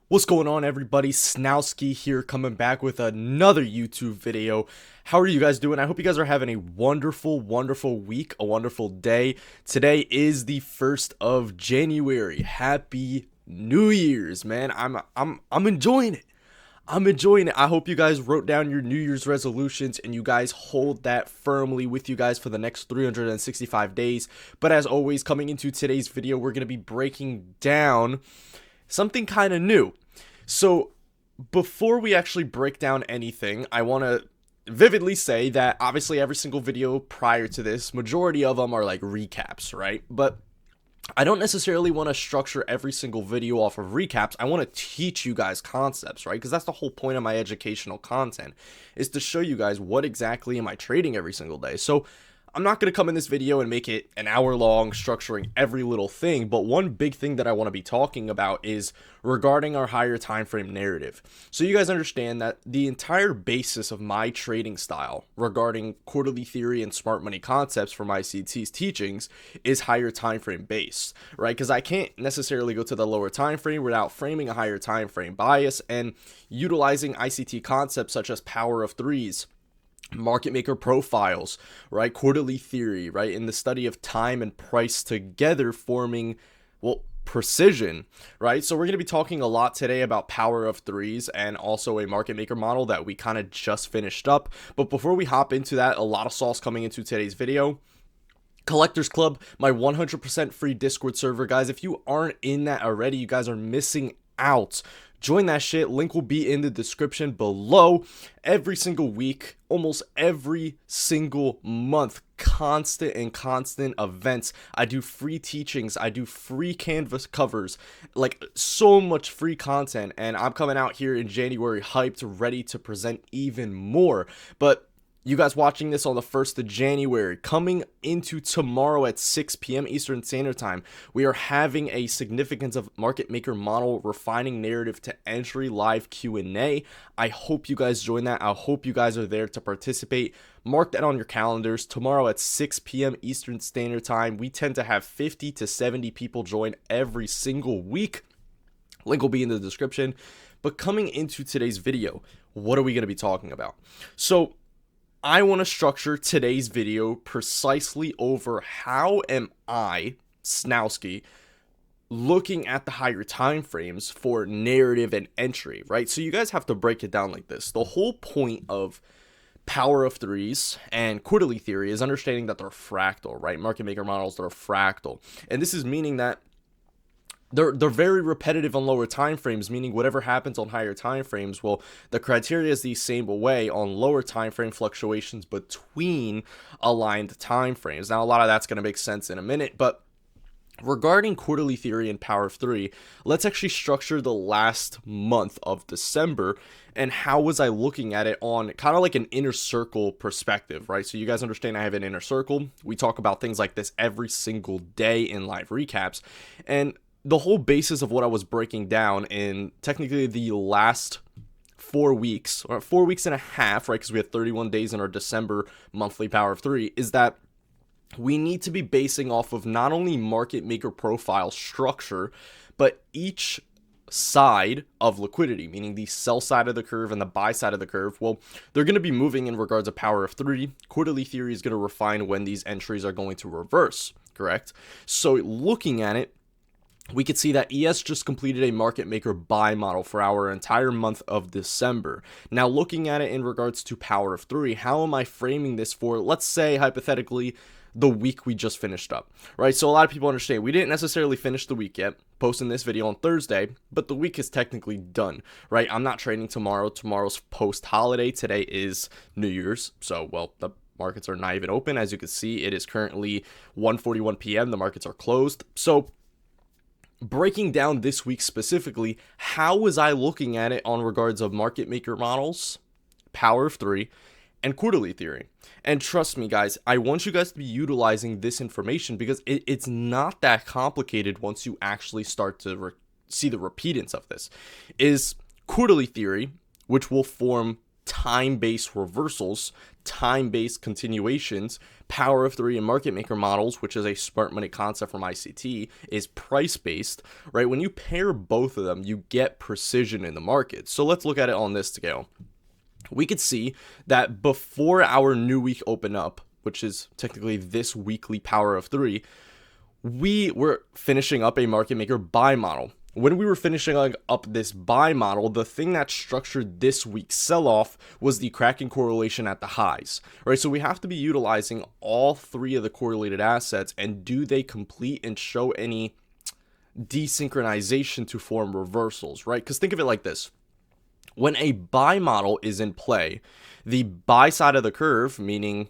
What's going on, everybody? Snowski here, coming back with another YouTube video. How are you guys doing? I hope you guys are having a wonderful week, a wonderful day. Today is the 1st of January. Happy New Year's, man. I'm enjoying it. I'm enjoying it. I hope you guys wrote down your New Year's resolutions and you guys hold that firmly with you guys for the next 365 days. But as always, coming into today's video, we're going to be breaking down something kind of new. So before we actually break down anything, I want to vividly say that obviously every single video prior to this, majority of them are like recaps, right? But I don't necessarily want to structure every single video off of recaps. I want to teach you guys concepts, right? Because that's the whole point of my educational content, is to show you guys what exactly am I trading every single day. So I'm not going to come in this video and make it an hour long, structuring every little thing, but one big thing that I want to be talking about is regarding our higher time frame narrative. So you guys understand that the entire basis of my trading style regarding quarterly theory and smart money concepts from ICT's teachings is higher time frame based, right? Because I can't necessarily go to the lower time frame without framing a higher time frame bias and utilizing ICT concepts such as power of threes, market maker profiles, right, quarterly theory, right, in the study of time and price together forming, well, precision, right? So we're going to be talking a lot today about power of threes and also a market maker model that we kind of just finished up. But before we hop into that, a lot of sauce coming into today's video. Collectors Club, my 100% free Discord server, guys. If you aren't in that already, you guys are missing out. Join that shit. Link will be in the description below. Every single week, almost every single month, constant events. I do free teachings. I do free canvas covers, like so much free content. And I'm coming out here in January hyped, ready to present even more. But you guys watching this on the 1st of January, coming into tomorrow at 6 p.m. Eastern Standard Time, we are having a significance of market maker model refining narrative to entry live Q&A. I hope you guys join that. I hope you guys are there to participate. Mark that on your calendars. Tomorrow at 6 p.m. Eastern Standard Time, we tend to have 50 to 70 people join every single week. Link will be in the description. But coming into today's video, what are we going to be talking about? So I want to structure today's video precisely over how am I, Snowski, looking at the higher time frames for narrative and entry, right? So you guys have to break it down like this. The whole point of power of threes and quarterly theory is understanding that they're fractal, right? Market maker models that are fractal. And this is meaning that they're very repetitive on lower time frames, meaning whatever happens on higher time frames, well, the criteria is the same way on lower time frame fluctuations between aligned time frames. Now, a lot of that's going to make sense in a minute, but regarding quarterly theory and power of three, let's actually structure the last month of December and how was I looking at it on kind of like an inner circle perspective, right? So you guys understand I have an inner circle. We talk about things like this every single day in live recaps, and the whole basis of what I was breaking down in technically the last 4 weeks, or 4 weeks and a half, right, because we had 31 days in our December monthly power of three, is that we need to be basing off of not only market maker profile structure, but each side of liquidity, meaning the sell side of the curve and the buy side of the curve. Well, they're going to be moving in regards of power of three. Quarterly theory is going to refine when these entries are going to reverse, correct? So looking at it, we could see that ES just completed a market maker buy model for our entire month of December. Now, looking at it in regards to power of three, how am I framing this for, let's say, hypothetically, the week we just finished up, right? So a lot of people understand we didn't necessarily finish the week yet, posting this video on Thursday, but the week is technically done, right? I'm not trading tomorrow. Tomorrow's post-holiday. Today is New Year's. So, well, the markets are not even open. As you can see, it is currently 1:41 p.m. The markets are closed. So breaking down this week specifically, how was I looking at it on regards of market maker models, power of three, and quarterly theory? And trust me, guys, I want you guys to be utilizing this information because it's not that complicated once you actually start to see the repeatance of this. Is quarterly theory, which will form time-based reversals, time-based continuations. Power of three and market maker models, which is a smart money concept from ICT, is price-based, right? When you pair both of them, you get precision in the market. So let's look at it on this scale. We could see that before our new week opened up, which is technically this weekly power of three, we were finishing up a market maker buy model. When we were finishing up this buy model, the thing that structured this week's sell-off was the cracking correlation at the highs, right? So we have to be utilizing all three of the correlated assets, and do they complete and show any desynchronization to form reversals, right? Because think of it like this. When a buy model is in play, the buy side of the curve, meaning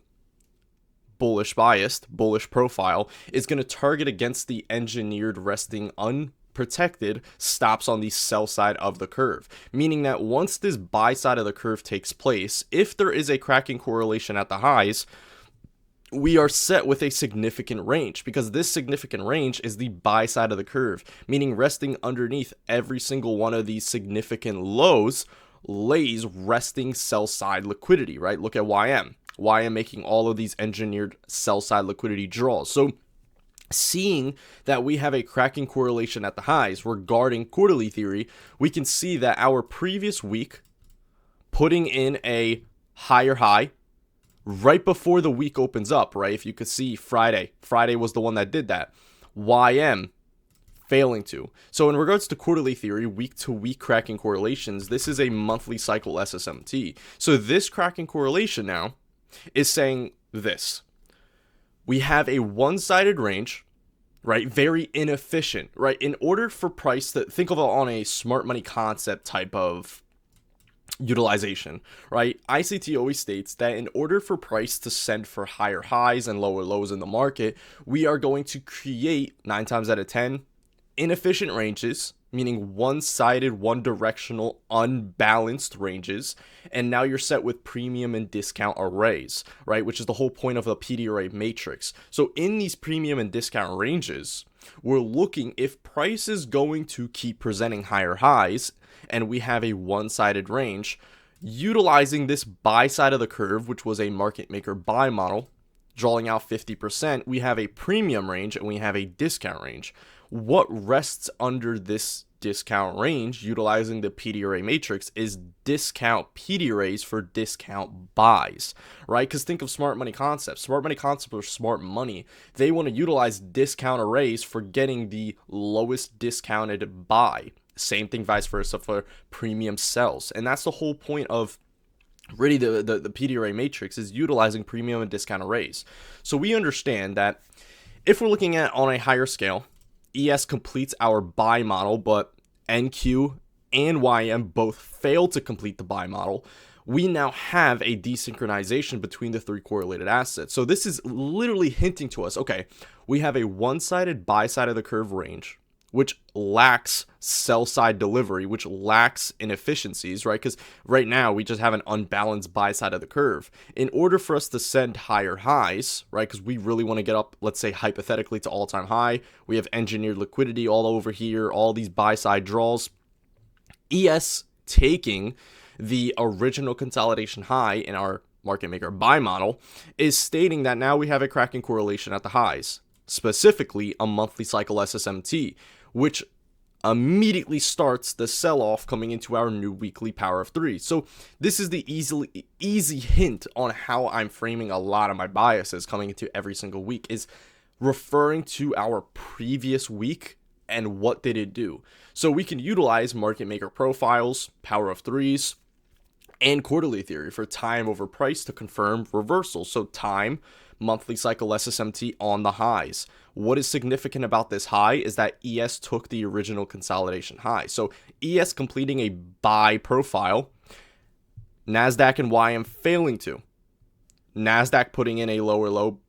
bullish biased, bullish profile, is going to target against the engineered resting unprotected stops on the sell side of the curve, meaning that once this buy side of the curve takes place, if there is a cracking correlation at the highs, we are set with a significant range, because this significant range is the buy side of the curve, meaning resting underneath every single one of these significant lows lays resting sell side liquidity, right? Look at YM making all of these engineered sell side liquidity draws. So seeing that we have a cracking correlation at the highs regarding quarterly theory, we can see that our previous week putting in a higher high right before the week opens up, right? If you could see Friday was the one that did that. YM failing to. So in regards to quarterly theory, week to week cracking correlations, this is a monthly cycle SSMT. So this cracking correlation now is saying this: we have a one-sided range, right? Very inefficient, right? In order for price to think of it on a smart money concept type of utilization, right? ICT always states that in order for price to send for higher highs and lower lows in the market, we are going to create 9 times out of 10 inefficient ranges, meaning one-sided, one-directional, unbalanced ranges, and now you're set with premium and discount arrays, right? Which is the whole point of a PD array matrix. So in these premium and discount ranges, we're looking if price is going to keep presenting higher highs, and we have a one-sided range, utilizing this buy side of the curve, which was a market maker buy model, drawing out 50%, we have a premium range and we have a discount range. What rests under this discount range, utilizing the PD array matrix, is discount PD arrays for discount buys, right? Because think of smart money concepts. Smart money concepts are smart money. They want to utilize discount arrays for getting the lowest discounted buy. Same thing vice versa for premium sells. And that's the whole point of really the PD array matrix, is utilizing premium and discount arrays. So we understand that if we're looking at on a higher scale, ES completes our buy model, but NQ and YM both fail to complete the buy model. We now have a desynchronization between the three correlated assets. So this is literally hinting to us, okay, we have a one-sided buy side of the curve range, which lacks sell side delivery, which lacks inefficiencies, right? Because right now we just have an unbalanced buy side of the curve. In order for us to send higher highs, right? Because we really want to get up, let's say hypothetically, to all-time high. We have engineered liquidity all over here, all these buy side draws. ES taking the original consolidation high in our market maker buy model is stating that now we have a cracking correlation at the highs, specifically a monthly cycle SSMT, which immediately starts the sell-off coming into our new weekly power of three. So this is the easy hint on how I'm framing a lot of my biases coming into every single week, is referring to our previous week and what did it do. So we can utilize market maker profiles, power of threes, and quarterly theory for time over price to confirm reversals. So time, monthly cycle SSMT on the highs. What is significant about this high is that ES took the original consolidation high. So ES completing a buy profile, NASDAQ and YM failing to. NASDAQ putting in a lower low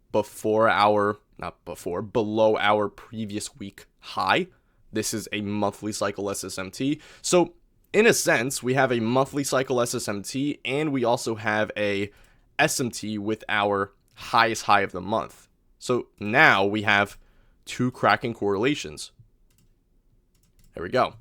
below our previous week high. This is a monthly cycle SSMT. So in a sense, we have a monthly cycle SSMT and we also have a SMT with our highest high of the month. So now we have two cracking correlations. There we go.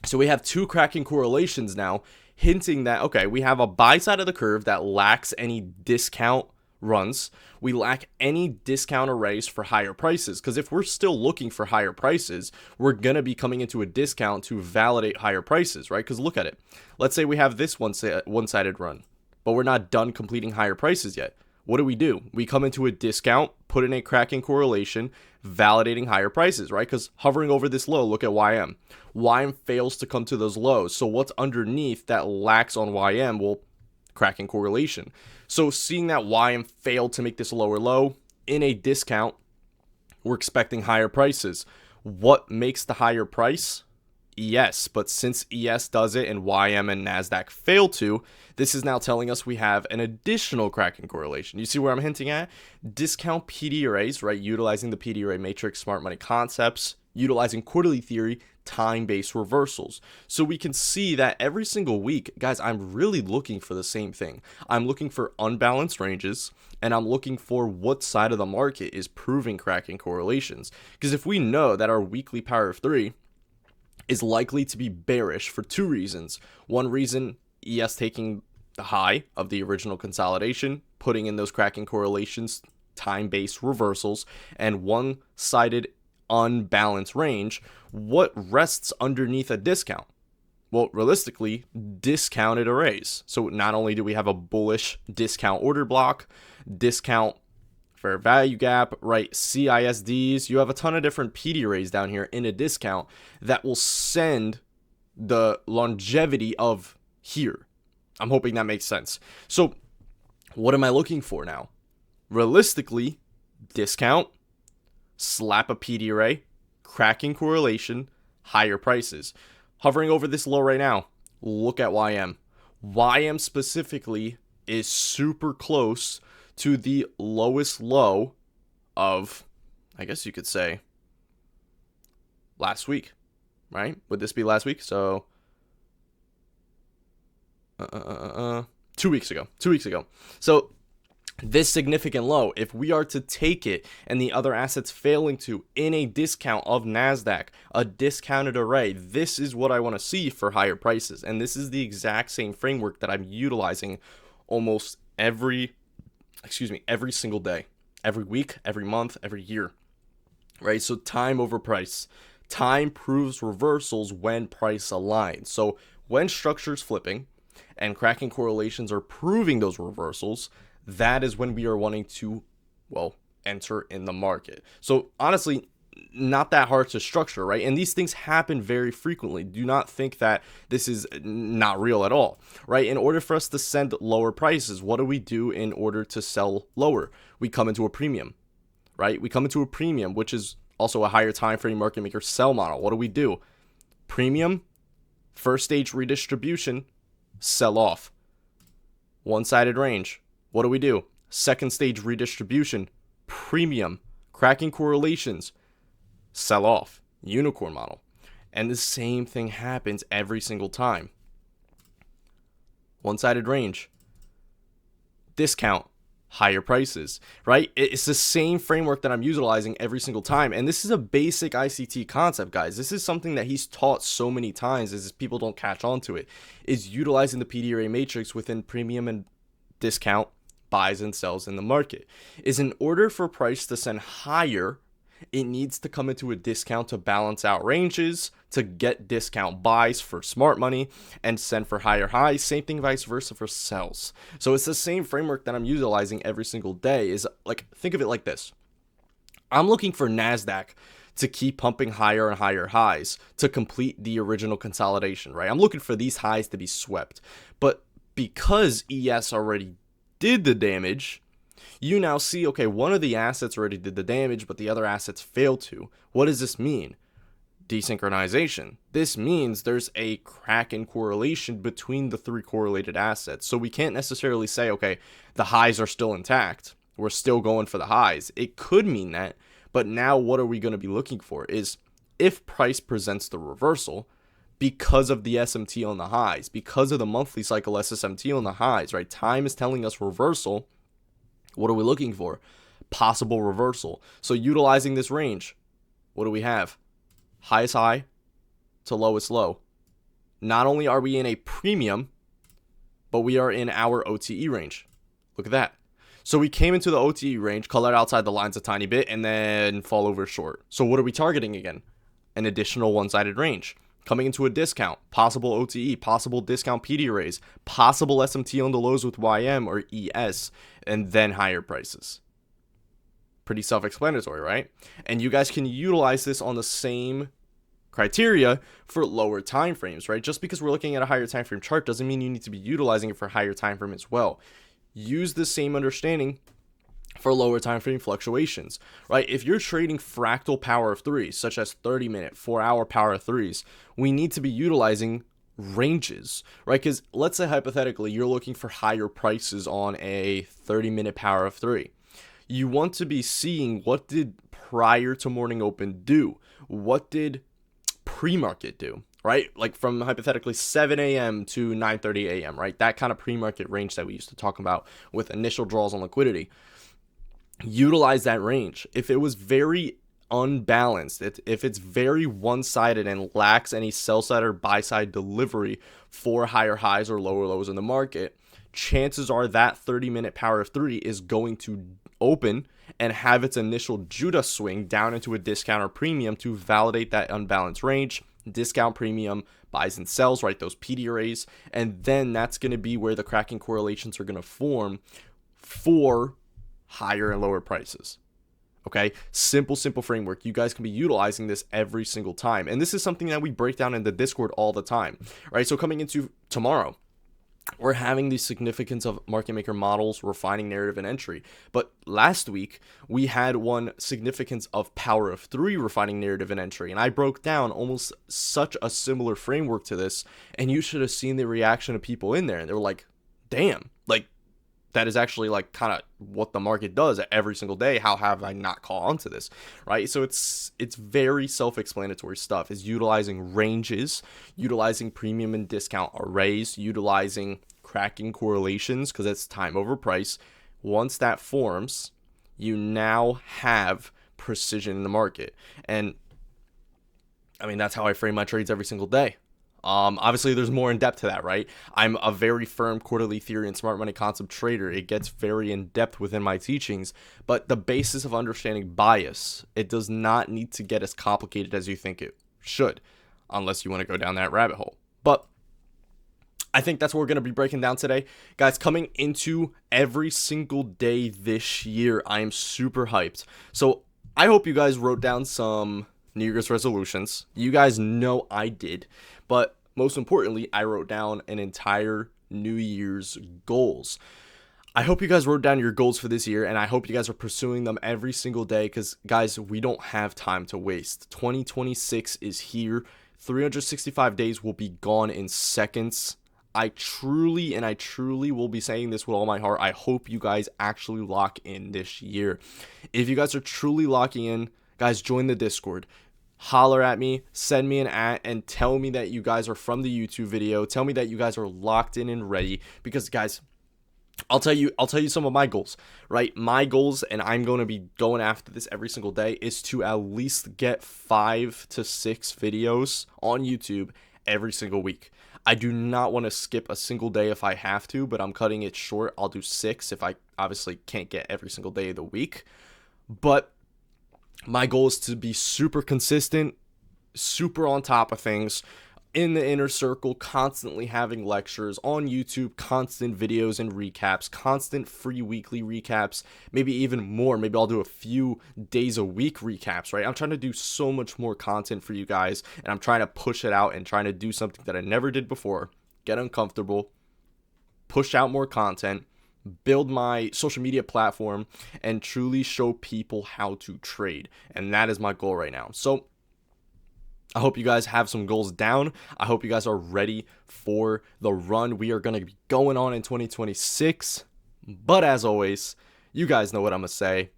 So we have two cracking correlations now hinting that, okay, we have a buy side of the curve that lacks any discount runs. We lack any discount arrays for higher prices, because if we're still looking for higher prices, we're going to be coming into a discount to validate higher prices, right? Because look at it. Let's say we have this one-sided run, but we're not done completing higher prices yet. What do? We come into a discount, put in a cracking correlation, validating higher prices, right? Because hovering over this low, look at YM. YM fails to come to those lows. So what's underneath that lacks on YM? Well, cracking correlation. So seeing that YM failed to make this lower low in a discount, we're expecting higher prices. What makes the higher price? ES, but since ES does it and YM and NASDAQ fail to, this is now telling us we have an additional cracking correlation. You see where I'm hinting at? Discount PD arrays, right? Utilizing the PD array matrix, smart money concepts, utilizing quarterly theory, time-based reversals. So we can see that every single week, guys, I'm really looking for the same thing. I'm looking for unbalanced ranges, and I'm looking for what side of the market is proving cracking correlations. Because if we know that our weekly power of 3 is likely to be bearish for two reasons. One reason, ES taking the high of the original consolidation, putting in those cracking correlations, time-based reversals, and one-sided unbalanced range. What rests underneath a discount? Well, realistically, discounted arrays. So not only do we have a bullish discount order block, discount fair value gap, right? CISDs, you have a ton of different PD arrays down here in a discount that will send the longevity of here. I'm hoping that makes sense. So what am I looking for now? Realistically, discount, slap a PD array, cracking correlation, higher prices. Hovering over this low right now, look at YM. YM specifically is super close to the lowest low of, I guess you could say, last week, right? Would this be last week? So 2 weeks ago. So this significant low, if we are to take it and the other assets failing to in a discount of NASDAQ, a discounted array, this is what I want to see for higher prices. And this is the exact same framework that I'm utilizing almost every single day, every week, every month, every year, right? So time over price. Time proves reversals when price aligns. So when structure's flipping and cracking correlations are proving those reversals, that is when we are wanting to, well, enter in the market. So honestly, not that hard to structure, right? And these things happen very frequently. Do not think that this is not real at all, right? In order for us to send lower prices, what do we do in order to sell lower? We come into a premium, right? We come into a premium, which is also a higher time frame market maker sell model. What do? Premium, first stage redistribution, sell off. One-sided range. What do? Second stage redistribution, premium, cracking correlations, sell off, unicorn model. And the same thing happens every single time. One-sided range, discount, higher prices, right? It's the same framework that I'm utilizing every single time. And this is a basic ICT concept, guys. This is something that he's taught so many times is people don't catch on to it, is utilizing the PD array matrix within premium and discount, buys and sells in the market. Is in order for price to send higher, it needs to come into a discount to balance out ranges, to get discount buys for smart money and send for higher highs. Same thing vice versa for sells. So it's the same framework that I'm utilizing every single day. Is like, think of it like this. I'm looking for NASDAQ to keep pumping higher and higher highs to complete the original consolidation, right? I'm looking for these highs to be swept. But because ES already did the damage, you now see, okay, one of the assets already did the damage, but the other assets failed to. What does this mean? Desynchronization. This means there's a crack in correlation between the three correlated assets. So we can't necessarily say, okay, the highs are still intact. We're still going for the highs. It could mean that, but now what are we going to be looking for is if price presents the reversal, because of the SMT on the highs, because of the monthly cycle SSMT on the highs, right? Time is telling us reversal. What are we looking for? Possible reversal. So utilizing this range, what do we have? Highest high to lowest low. Not only are we in a premium, but we are in our OTE range. Look at that. So we came into the OTE range, colored outside the lines a tiny bit, and then fall over short. So what are we targeting again? An additional one-sided range. Coming into a discount, possible OTE, possible discount PD arrays, possible SMT on the lows with YM or ES, and then higher prices. Pretty self-explanatory, right? And you guys can utilize this on the same criteria for lower time frames, right? Just because we're looking at a higher time frame chart doesn't mean you need to be utilizing it for higher time frame as well. Use the same understanding for lower time frame fluctuations, right? If you're trading fractal power of threes, such as 30-minute, 4-hour power of threes, we need to be utilizing ranges, right? Because let's say hypothetically you're looking for higher prices on a 30-minute power of three. You want to be seeing what did prior to morning open do? What did pre-market do, right? Like from hypothetically 7 a.m. to 9:30 a.m., right? That kind of pre-market range that we used to talk about with initial draws on liquidity. Utilize that range. If it was very unbalanced, if it's very one-sided and lacks any sell-side or buy-side delivery for higher highs or lower lows in the market, chances are that 30-minute power of three is going to open and have its initial Judah swing down into a discount or premium to validate that unbalanced range, discount premium, buys and sells, right? Those PD arrays. And then that's going to be where the cracking correlations are going to form for higher and lower prices. Okay, simple framework. You guys can be utilizing this every single time. And this is something that we break down in the Discord all the time, right? So coming into tomorrow, we're having the significance of market maker models, refining narrative and entry. But last week, we had one significance of power of three, refining narrative and entry. And I broke down almost such a similar framework to this. And you should have seen the reaction of people in there. And they were like, damn, like that is actually like kind of what the market does every single day. How have I not caught on to this, right? So it's very self-explanatory stuff. Is utilizing ranges, utilizing premium and discount arrays, utilizing cracking correlations because it's time over price. Once that forms, you now have precision in the market. And I mean, that's how I frame my trades every single day. Obviously there's more in depth to that, right? I'm a very firm quarterly theory and smart money concept trader. It gets very in depth within my teachings, but the basis of understanding bias, it does not need to get as complicated as you think it should, unless you want to go down that rabbit hole. But I think that's what we're going to be breaking down today. Guys, coming into every single day this year, I am super hyped. So I hope you guys wrote down some New Year's resolutions. You guys know I did. But most importantly, I wrote down an entire New Year's goals. I hope you guys wrote down your goals for this year, and I hope you guys are pursuing them every single day because, guys, we don't have time to waste. 2026 is here. 365 days will be gone in seconds. I truly will be saying this with all my heart. I hope you guys actually lock in this year. If you guys are truly locking in, guys, join the Discord. Holler at me, send me an @ and tell me that you guys are from the YouTube video. Tell me that you guys are locked in and ready because, guys, I'll tell you some of my goals, right? My goals, and I'm going to be going after this every single day, is to at least get 5 to 6 videos on YouTube every single week. I do not want to skip a single day if I have to, but I'm cutting it short. I'll do 6 if I obviously can't get every single day of the week. But my goal is to be super consistent, super on top of things, in the inner circle, constantly having lectures on YouTube, constant videos and recaps, constant free weekly recaps, maybe even more. Maybe I'll do a few days a week recaps, right? I'm trying to do so much more content for you guys, and I'm trying to push it out and trying to do something that I never did before, get uncomfortable, push out more content, build my social media platform, and truly show people how to trade. And that is my goal right now. So I hope you guys have some goals down. I hope you guys are ready for the run we are going to be going on in 2026. But as always, you guys know what I'm going to say.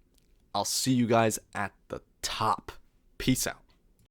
I'll see you guys at the top. Peace out.